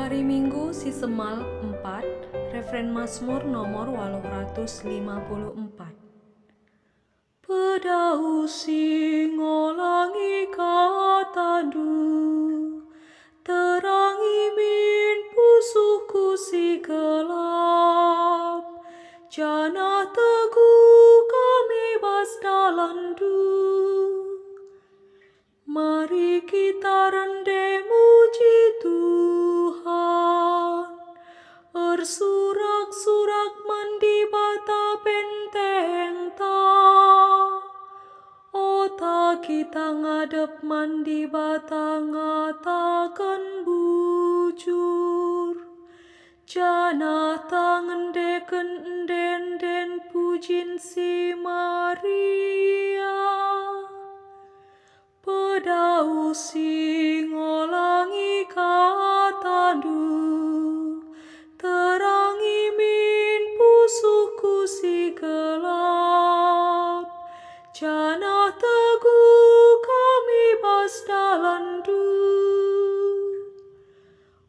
Hari Minggu si Semal 4, Refren Mazmur nomor 854. Pedau singolangi katandu, terangi min pusuhku si gelap, jana teguh kami bas dalandu. Mari kita rende muji Tuhan, ersurak-surak mandi bata penteng ta. Ota kita ngadep mandi bata ngatakan bujur, jana tangendeken enden pujin si Maria. Pedau singolangi katandu, terangi min pusuhku si gelap, jana teguh kami bas dalandu.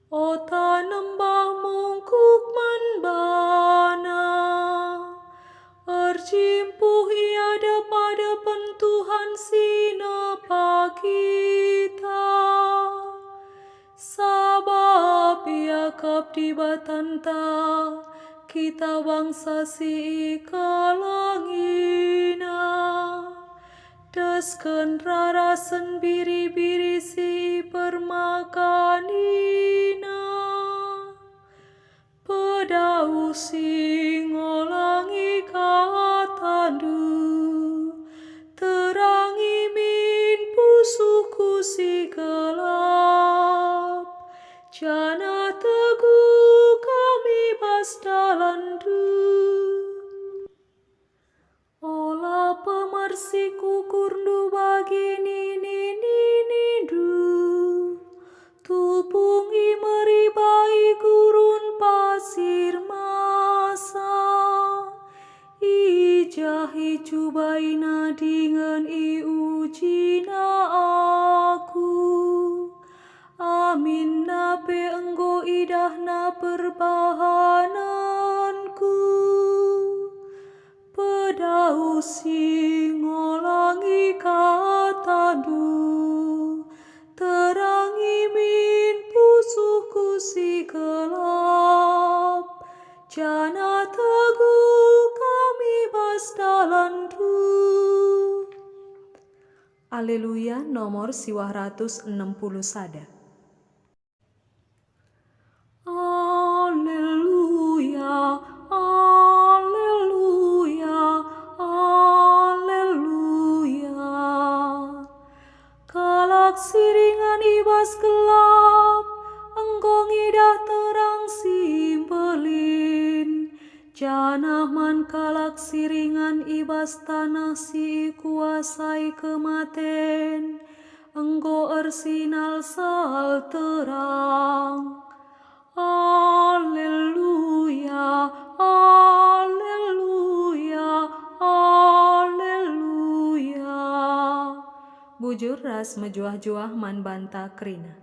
Ota nembah mungkuk manbana, erjimpuh iada pada pentuhan sinapa kita, sabab Yakub di batanta kita bangsa si kalangina, desken rarasen biri-biri si permakanina. Pedau singolangi katandu, terangi min pusuhku si gelap, jana teguh kami bas dalandu. Ola pemersiku kurnu bagini nindu, tupungi meribai gurun pasir masa, ijahi cubaina dengan iujina aku, amin nape enggo idahna perbahananku. Pedau singolangi katandu, terangi min pusuhku si gelap, jana teguh kami bas dalandu. Aleluya nomor 260 sada. Aleluya, aleluya, aleluya. Kalak siringan ibas gelap, engkau ngidah terang simbelin, janah man kalak siringan ibas tanah si kuasai kematen, engkau ersinal sal terang. Aleluya, aleluya, aleluya. Bujur ras mejuah-juah man banta krina.